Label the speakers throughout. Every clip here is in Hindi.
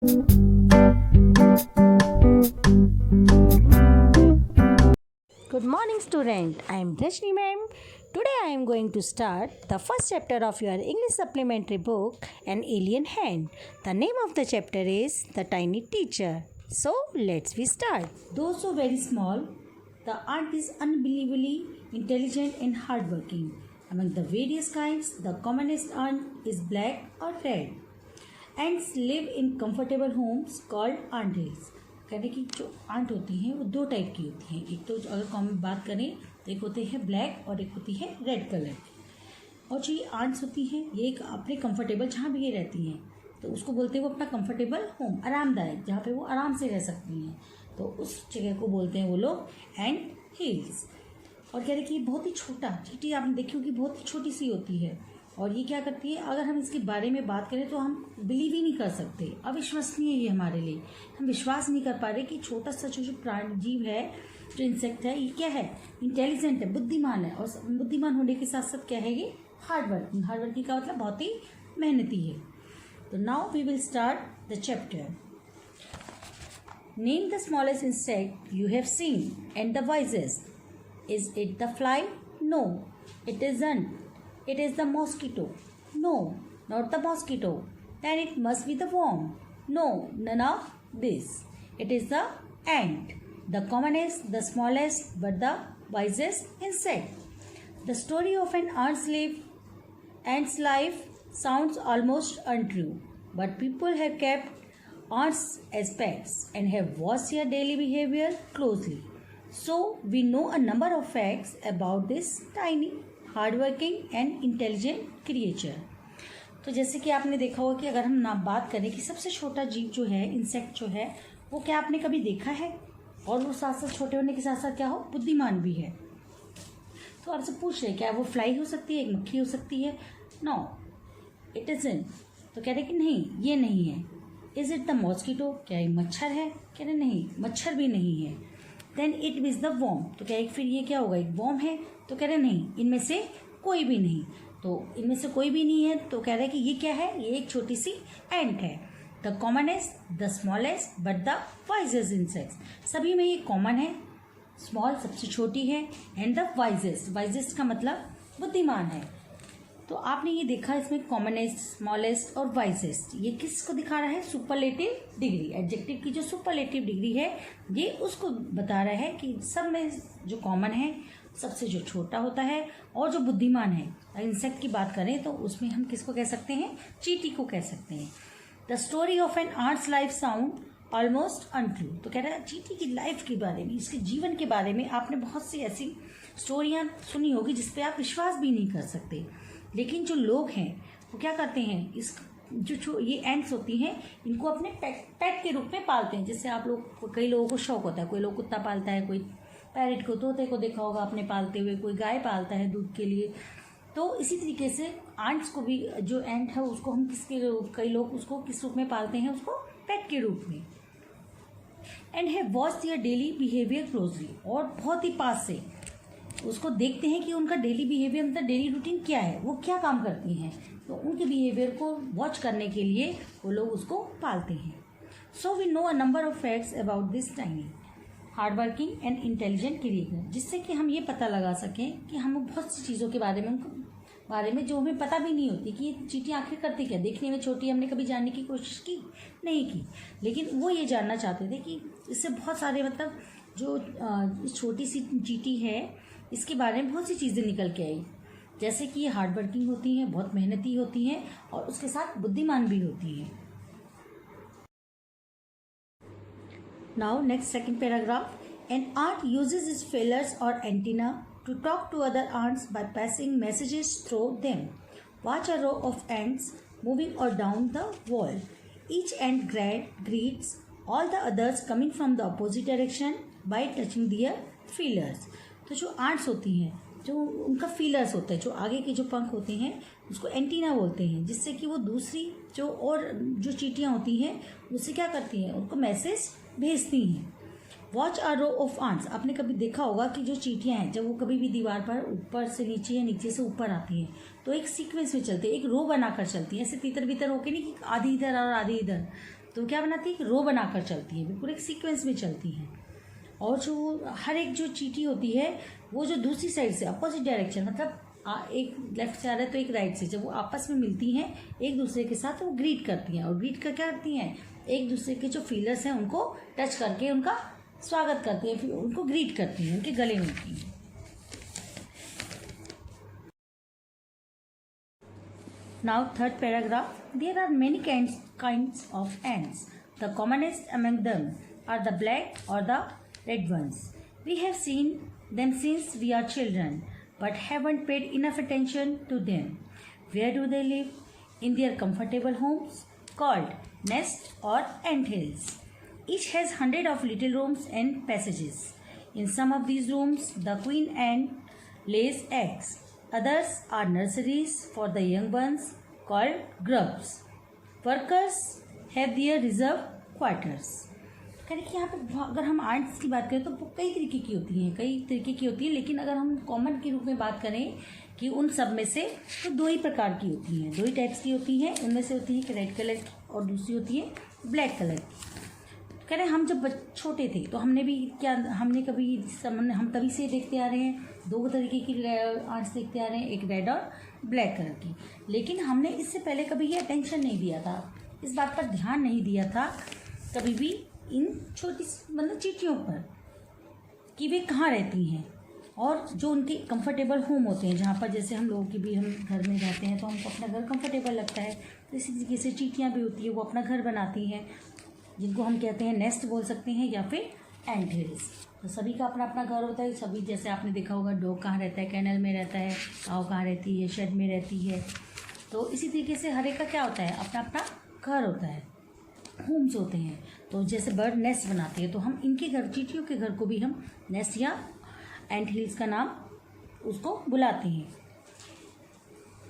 Speaker 1: Good morning, student. I am Rajni ma'am. Today I am going to start the first chapter of your English supplementary book, An Alien Hand. The name of the chapter is The Tiny Teacher. So let's we start. Though so very small, the ant is unbelievably intelligent and hardworking. Among the various kinds, the commonest ant is black or red. Ants live in comfortable homes called ant hills. कहते कि जो आंट होती हैं वो दो टाइप की होती हैं। एक तो अगर कॉमन बात करें तो एक होते हैं ब्लैक और एक होती है रेड कलर की। और जो ये आंट्स होती हैं ये एक अपने कंफर्टेबल जहाँ भी ये रहती हैं तो उसको बोलते हैं वो अपना कंफर्टेबल होम, आरामदायक, जहाँ पे वो आराम से रह सकती हैं, तो उस जगह को बोलते हैं वो लोग एंट हिल्स। और कह रहे कि ये बहुत ही छोटा, चींटी आपने देखी होगी बहुत ही छोटी सी होती है और ये क्या करती है, अगर हम इसके बारे में बात करें तो हम बिलीव ही नहीं कर सकते, अविश्वसनीय है ये हमारे लिए। हम विश्वास नहीं कर पा रहे कि छोटा सा जो प्राणी जीव है, जो इंसेक्ट है, ये क्या है, इंटेलिजेंट है, बुद्धिमान है। और बुद्धिमान होने के साथ साथ क्या है ये हार्ड वर्किंग। हार्ड वर्किंग का मतलब बहुत ही मेहनती है। तो now we will start the chapter. Name the smallest insect you have seen and the wisest. Is it the fly? No, it isn't. It is the mosquito. No, not the mosquito. Then it must be the worm. No, none of this. It is the ant, the commonest, the smallest, but the wisest insect. The story of an ant's life sounds almost untrue, but people have kept ants as pets and have watched their daily behavior closely. So we know a number of facts about this tiny hardworking and intelligent creature. तो जैसे कि आपने देखा होगा कि अगर हम ना बात करें कि सबसे छोटा जीव जो है, इंसेक्ट जो है, वो क्या आपने कभी देखा है, और वो साथ साथ छोटे होने के साथ साथ क्या हो, बुद्धिमान भी है। तो आपसे पूछ रहे क्या वो फ्लाई हो सकती है, एक मक्खी हो सकती है? No, it isn't. तो कह रहे कि नहीं, ये नहीं है। Is it the mosquito? क्या ये मच्छर है? कह रहे नहीं, मच्छर भी नहीं है। Then it is the worm. तो क्या फिर ये क्या होगा, एक वॉर्म है? तो कह रहे नहीं, इनमें से कोई भी नहीं। तो इनमें से कोई भी नहीं है तो कह रहे कि ये क्या है, ये एक छोटी सी एंट है। The commonest, the smallest, but the wisest insects. सभी में ये कॉमन है, स्मॉल सबसे छोटी है, एंड द वाइजेस्ट, वाइजेस्ट का मतलब बुद्धिमान है। तो आपने ये देखा इसमें कॉमनेस्ट, स्मॉलेस्ट और वाइजेस्ट, ये किसको दिखा रहा है, सुपरलेटिव डिग्री। एडजेक्टिव की जो सुपरलेटिव डिग्री है ये उसको बता रहा है कि सब में जो कॉमन है, सबसे जो छोटा होता है और जो बुद्धिमान है। इंसेक्ट की बात करें तो उसमें हम किसको कह सकते हैं, चींटी को कह सकते हैं। The story of an ant's life sound almost untrue. तो कह रहा है चींटी की लाइफ के बारे में, इसके जीवन के बारे में आपने बहुत सी ऐसी स्टोरियाँ सुनी होगी जिसपे आप विश्वास भी नहीं कर सकते। लेकिन जो लोग हैं वो क्या करते हैं, इस जो ये एंट्स होती हैं इनको अपने पेट के रूप में पालते हैं। जैसे आप लोग, कई लोगों को शौक होता है, कोई लोग कुत्ता पालता है, कोई पैरेट को, तोते को देखा होगा आपने पालते हुए, कोई गाय पालता है दूध के लिए। तो इसी तरीके से आंट्स को भी, जो एंट है उसको हम कई लोग उसको किस रूप में पालते हैं, उसको पेट के रूप में। And have watched their daily behaviour closely. और बहुत ही पास से उसको देखते हैं कि उनका डेली बिहेवियर, उनका डेली रूटीन क्या है, वो क्या काम करती हैं। तो उनके बिहेवियर को वॉच करने के लिए वो लोग उसको पालते हैं। So we know a number of facts about this tiny hardworking and intelligent creator, जिससे कि हम ये पता लगा सकें कि हम बहुत सी चीज़ों के बारे में जो हमें पता भी नहीं होती कि ये चींटी आखिर करती क्या। देखने में छोटी, हमने कभी जानने की कोशिश की नहीं की, लेकिन वो ये जानना चाहते थे कि इससे बहुत सारे, मतलब जो छोटी सी चींटी है इसके बारे में बहुत सी चीज़ें निकल के आई, जैसे कि ये हार्ड वर्किंग होती हैं, बहुत मेहनती होती हैं और उसके साथ बुद्धिमान भी होती हैं। Now next second paragraph. An ant uses its feelers or antenna to talk to other ants by passing messages through them. Watch a row of ants moving or down the wall. Each ant greets all the others coming from the opposite direction by touching their feelers. तो जो आंट्स होती हैं, जो उनका फीलर्स होता है, जो आगे के जो पंख होते हैं उसको एंटीना बोलते हैं, जिससे कि वो दूसरी जो चींटियाँ होती हैं उससे क्या करती हैं, उनको मैसेज भेजती हैं। Watch a row of ants. आपने कभी देखा होगा कि जो चींटियाँ हैं जब वो कभी भी दीवार पर ऊपर से नीचे या नीचे से ऊपर आती हैं तो एक सीक्वेंस में चलती है, एक रो बनाकर चलती है, ऐसे तीतर बीतर होके नहीं कि आधी इधर और आधी इधर। तो क्या बनाती है, रो बनाकर चलती है, बिल्कुल एक सीक्वेंस में चलती हैं। और जो हर एक जो चींटी होती है वो जो दूसरी साइड से अपोजिट डायरेक्शन, मतलब एक लेफ्ट से आ रहा है तो एक राइट से, जब वो आपस में मिलती हैं एक दूसरे के साथ, वो ग्रीट करती हैं। और ग्रीट कर क्या करती हैं, एक दूसरे के जो फीलर्स हैं उनको टच करके उनका स्वागत करती हैं, फिर उनको ग्रीट करती हैं, उनके गले मिलती हैं। Now third paragraph, there are many kinds of ants. The commonest among them are the black or the red ones. We have seen them since we are children, but haven't paid enough attention to them. Where do they live? In their comfortable homes called nests or ant hills. Each has hundreds of little rooms and passages. In some of these rooms, the queen ant lays eggs. Others are nurseries for the young ones called grubs. Workers have their reserved quarters. करें कि यहाँ पे अगर हम आर्ट्स की बात करें तो कई तरीके की होती हैं, लेकिन अगर हम कॉमन के रूप में बात करें कि उन सब में से तो दो ही प्रकार की होती हैं, दो ही टाइप्स की होती हैं। उनमें से होती है कि रेड कलर की और दूसरी होती है ब्लैक कलर की। कह रहे हम जब छोटे थे तो हम तभी से देखते आ रहे हैं, दो तरीके की आर्ट्स देखते आ रहे हैं, एक रेड और ब्लैक कलर की। लेकिन हमने इससे पहले कभी ये अटेंशन नहीं दिया था, इस बात पर ध्यान नहीं दिया था कभी भी इन छोटी मतलब चींटियों पर कि वे कहाँ रहती हैं और जो उनके कंफर्टेबल होम होते हैं, जहाँ पर जैसे हम लोगों की भी हम घर में रहते हैं तो हमको अपना घर कंफर्टेबल लगता है, तो इसी तरीके से चींटियाँ भी होती है, वो अपना घर बनाती हैं, जिनको हम कहते हैं नेस्ट बोल सकते हैं या फिर एंट हिल्स। तो सभी का अपना अपना घर होता है। सभी जैसे आपने देखा होगा डॉग कहाँ रहता है, कैनल में रहता है, काऊ कहाँ रहती है, शेड में रहती है। तो इसी तरीके से हर एक का क्या होता है, अपना अपना घर होता है, होम्स होते हैं। तो जैसे बर्ड नेस्ट बनाते हैं तो हम इनके घर, चींटियों के घर को भी हम नेस्ट या एंट हिल्स का नाम उसको बुलाते हैं।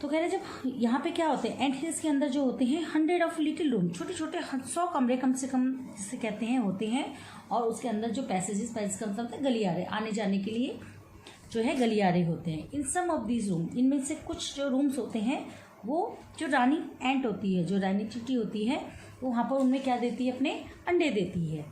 Speaker 1: तो कह रहे जब यहाँ पे क्या होते हैं, एंट हिल्स के अंदर जो होते हैं 100 ऑफ लिटिल रूम, छोटे छोटे 100 कमरे कम से कम जिसे कहते हैं होते हैं। और उसके अंदर जो पैसेजेस का मतलब है गलियारे, आने जाने के लिए जो है गलियारे होते हैं। इन सम ऑफ दीज रूम, इनमें से कुछ जो रूम्स होते हैं वो जो रानी एंट होती है, जो रानी चींटी होती है, वो वहाँ पर उनमें क्या देती है, अपने अंडे देती है।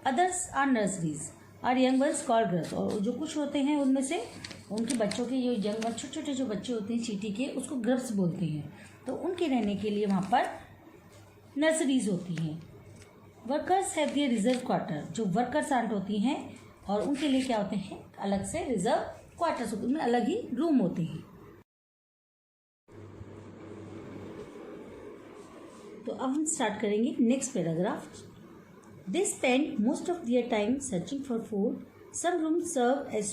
Speaker 1: Others are nurseries are young ones called girls, और जो कुछ होते हैं उनमें से उनके बच्चों के जो यंग वन, छोटे छोटे जो बच्चे होते हैं चींटी के, उसको ग्रब्स बोलते हैं। तो उनके रहने के लिए वहाँ पर नर्सरीज होती हैं। Workers have their reserve quarter, जो वर्कर्स आंट होती हैं और उनके लिए क्या होते हैं, अलग से रिजर्व क्वार्टर्स होते हैं, उनमें अलग ही रूम होते हैं। तो अब हम स्टार्ट करेंगे next paragraph. They spend most of their time searching for food. Some rooms serve as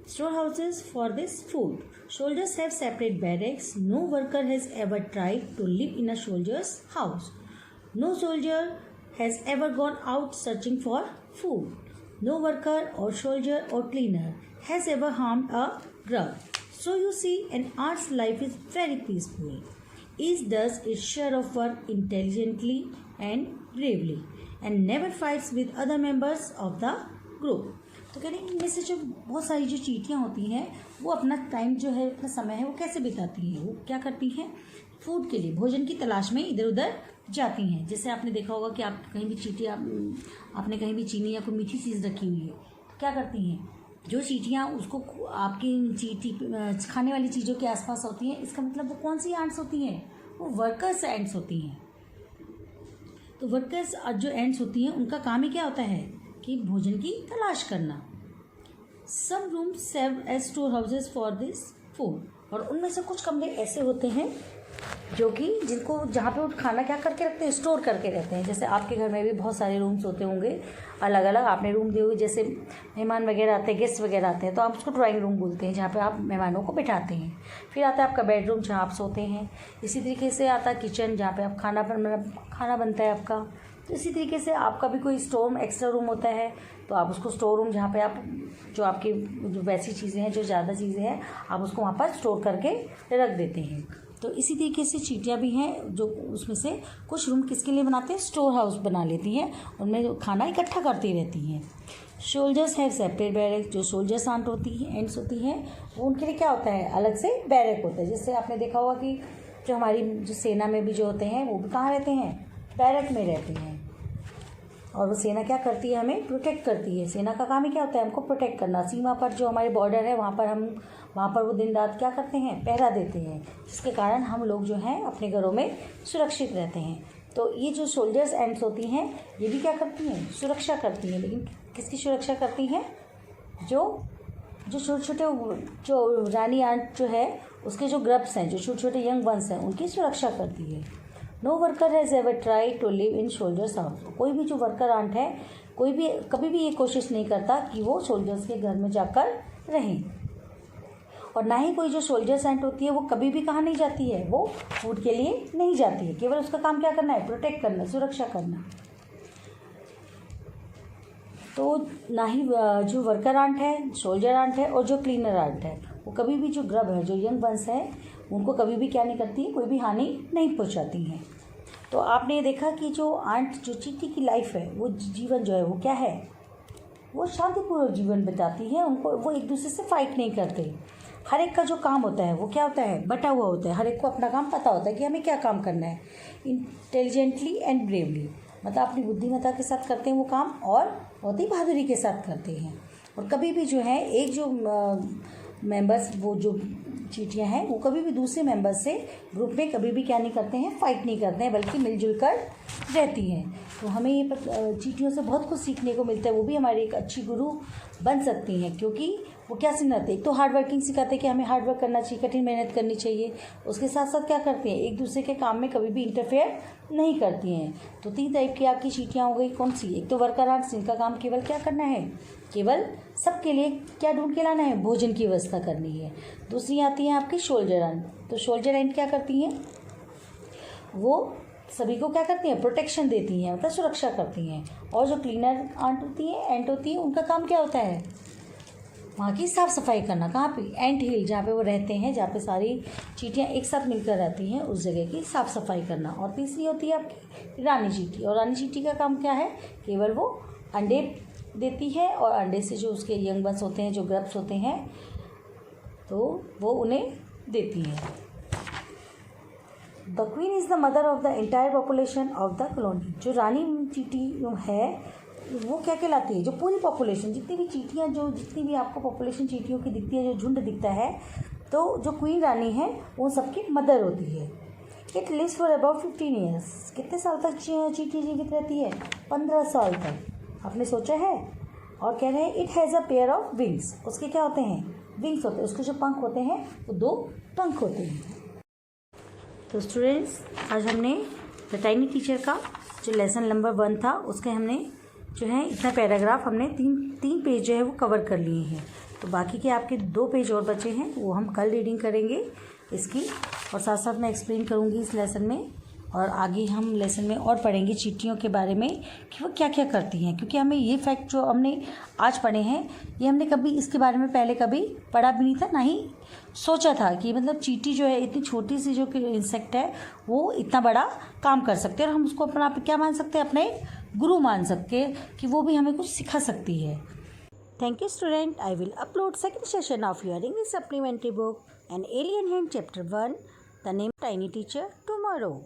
Speaker 1: storehouses for this food. Soldiers have separate barracks. No worker has ever tried to live in a soldier's house. No soldier has ever gone out searching for food. No worker or soldier or cleaner has ever harmed a grub. So you see, an art's life is very peaceful. Each does its share of work intelligently and bravely and never fights with other members of the group. तो कह रहे हैं इनमें से जो बहुत सारी जो चींटियाँ होती हैं वो अपना टाइम जो है, अपना समय है, वो कैसे बिताती हैं, वो क्या करती हैं, फूड के लिए, भोजन की तलाश में इधर उधर जाती हैं। जैसे आपने देखा होगा कि आप कहीं भी आपने कहीं भी चीनी या कोई मीठी चीज़ रखी हुई है तो क्या करती हैं, जो चींटियाँ उसको आपकी चींटी खाने वाली चीज़ों के आसपास होती हैं, इसका मतलब वो कौन सी एंट्स होती हैं, वो वर्कर्स एंट्स होती हैं। तो वर्कर्स जो एंट्स होती हैं उनका काम ही क्या होता है कि भोजन की तलाश करना। Some rooms serve as storehouses for this food, और उनमें से कुछ कमरे ऐसे होते हैं जो कि जिनको जहाँ पे वो खाना क्या करके रखते हैं, स्टोर करके रहते हैं। जैसे आपके घर में भी बहुत सारे रूम्स होते होंगे अलग अलग, आपने रूम दिए हुए, जैसे मेहमान वगैरह आते हैं, गेस्ट वगैरह आते हैं तो आप उसको ड्राइंग रूम बोलते हैं, जहाँ पे आप मेहमानों को बिठाते हैं। फिर आता है आपका बेडरूम जहाँ आप सोते हैं। इसी तरीके से आता है किचन, जहाँ पे आप खाना बनता है आपका। तो इसी तरीके से आपका भी कोई स्टोर एक्स्ट्रा रूम होता है तो आप उसको स्टोर रूम, जहाँ पे आप जो आपकी जो वैसी चीज़ें हैं, जो ज़्यादा चीज़ें हैं, आप उसको वहाँ पर स्टोर करके रख देते हैं। तो इसी तरीके से चींटियाँ भी हैं जो उसमें से कुछ रूम किसके लिए बनाते हैं, स्टोर हाउस बना लेती हैं, उनमें खाना इकट्ठा करती रहती हैं। सोल्जर्स हैव सेपरेट बैरक, जो सोल्जर्स आंट होती हैं, एंट्स होती हैं, वो उनके लिए क्या होता है, अलग से बैरक होता है। जैसे आपने देखा होगा कि जो हमारी जो सेना में भी जो होते हैं वो भी कहाँ रहते हैं, बैरक में रहते हैं। और वो सेना क्या करती है, हमें प्रोटेक्ट करती है। सेना का काम ही क्या होता है, हमको प्रोटेक्ट करना। सीमा पर जो हमारे बॉर्डर है वहाँ पर वो दिन रात क्या करते हैं, पहरा देते हैं, जिसके कारण हम लोग जो हैं अपने घरों में सुरक्षित रहते हैं। तो ये जो सोल्जर्स एंट्स होती हैं ये भी क्या करती हैं, सुरक्षा करती हैं। लेकिन किसकी सुरक्षा करती हैं, जो छोटे छोटे जो रानी आंट जो है उसके जो ग्रब्स हैं, जो छोटे छोटे यंग वंस हैं, उनकी सुरक्षा करती है। No worker has ever try to live in soldiers house. कोई भी जो वर्कर आंट है कभी भी ये कोशिश नहीं करता कि वो सोल्जर्स के घर में जाकर रहें। और ना ही कोई जो सोल्जर्स एंट होती है वो कभी भी कहाँ नहीं जाती है, वो फूड के लिए नहीं जाती है। केवल उसका काम क्या करना है, प्रोटेक्ट करना, सुरक्षा करना। तो ना ही जो वर्कर आंट है, सोल्जर आंट है और जो क्लीनर आंट है, वो कभी भी जो ग्रब है, जो यंग वंस है, उनको कभी भी क्या नहीं करती, कोई भी हानि नहीं पहुंचाती हैं। तो आपने ये देखा कि जो आंट, जो चींटी की लाइफ है, वो जीवन जो है वो क्या है, वो शांतिपूर्वक जीवन बिताती है। उनको वो एक दूसरे से फाइट नहीं करते। हर एक का जो काम होता है वो क्या होता है, बटा हुआ होता है। हर एक को अपना काम पता होता है कि हमें क्या काम करना है। इंटेलिजेंटली एंड ब्रेवली, मतलब अपनी बुद्धिमत्ता के साथ करते हैं वो काम, और बहुत ही बहादुरी के साथ करते हैं। और कभी भी जो है एक जो मेंबर्स, वो जो चींटियाँ हैं, वो कभी भी दूसरे मेंबर्स से ग्रुप में कभी भी क्या नहीं करते हैं, फाइट नहीं करते हैं, बल्कि मिलजुल कर रहती हैं। तो हमें ये चींटियों से बहुत कुछ सीखने को मिलता है। वो भी हमारी एक अच्छी गुरु बन सकती हैं, क्योंकि वो क्या सिखाते हैं, एक तो हार्ड वर्किंग सिखाते हैं कि हमें हार्ड वर्क करना चाहिए, कठिन मेहनत करनी चाहिए। उसके साथ साथ क्या करती हैं, एक दूसरे के काम में कभी भी इंटरफेयर नहीं करती हैं। तो 3 टाइप की आपकी चींटियाँ हो गई। कौन सी, एक तो वर्कर आंट्स, जिनका काम केवल क्या करना है, केवल सबके लिए क्या ढूंढ के लाना है, भोजन की व्यवस्था करनी है। दूसरी आती हैं आपकी सोल्जर आंट। तो सोल्जर आंट क्या करती हैं, वो सभी को क्या करती हैं, प्रोटेक्शन देती हैं, मतलब सुरक्षा करती हैं। और जो क्लीनर आंट होती है, एंट होती है, उनका काम क्या होता है, वहाँ की साफ़ सफाई करना। कहाँ पे, एंट हिल, जहाँ पे वो रहते हैं, जहाँ पे सारी चींटियाँ एक साथ मिलकर रहती हैं, उस जगह की साफ़ सफाई करना। और तीसरी होती है आपकी रानी चींटी। और रानी चींटी का काम क्या है, केवल वो अंडे देती है, और अंडे से जो उसके यंग बंस होते हैं, जो ग्रब्स होते हैं, तो वो उन्हें देती है। The queen is the mother of the entire population of the colony. जो रानी चींटी है वो क्या कहलाती है, जो पूरी पॉपुलेशन, जितनी भी चींटियाँ, जो जितनी भी आपको पॉपुलेशन चींटियों की दिखती है, जो झुंड दिखता है, तो जो क्वीन रानी है वो सबकी मदर होती है। It lives for about 15 years. कितने साल तक चींटी जीवित रहती है, 15 साल तक। आपने सोचा है। और कह रहे हैं it has a pair of wings. उसके क्या होते हैं, विंग्स होते हैं। उसके जो पंख होते हैं वो 2 पंख होते हैं। तो स्टूडेंट्स, आज हमने द टाइनी टीचर का जो लेसन नंबर 1 था, उसके हमने जो है इतना पैराग्राफ हमने तीन पेज जो है वो कवर कर लिए हैं। तो बाकी के आपके 2 पेज और बचे हैं, वो हम कल रीडिंग करेंगे इसकी, और साथ साथ मैं एक्सप्लेन करूँगी इस लेसन में। और आगे हम लेसन में और पढ़ेंगे चींटियों के बारे में कि वो क्या क्या करती हैं, क्योंकि हमें ये फैक्ट जो हमने आज पढ़े हैं, ये हमने कभी इसके बारे में पहले कभी पढ़ा भी नहीं था, ना ही सोचा था कि मतलब चींटी जो है, इतनी छोटी सी जो इंसेक्ट है, वो इतना बड़ा काम कर सकते हैं, और हम उसको अपना क्या मान सकते हैं, अपने गुरु मान सकते हैं, कि वो भी हमें कुछ सिखा सकती है। Thank you, student. I will upload second session of your English supplementary book, An Alien Hand, Chapter 1, The Name Tiny Teacher, tomorrow.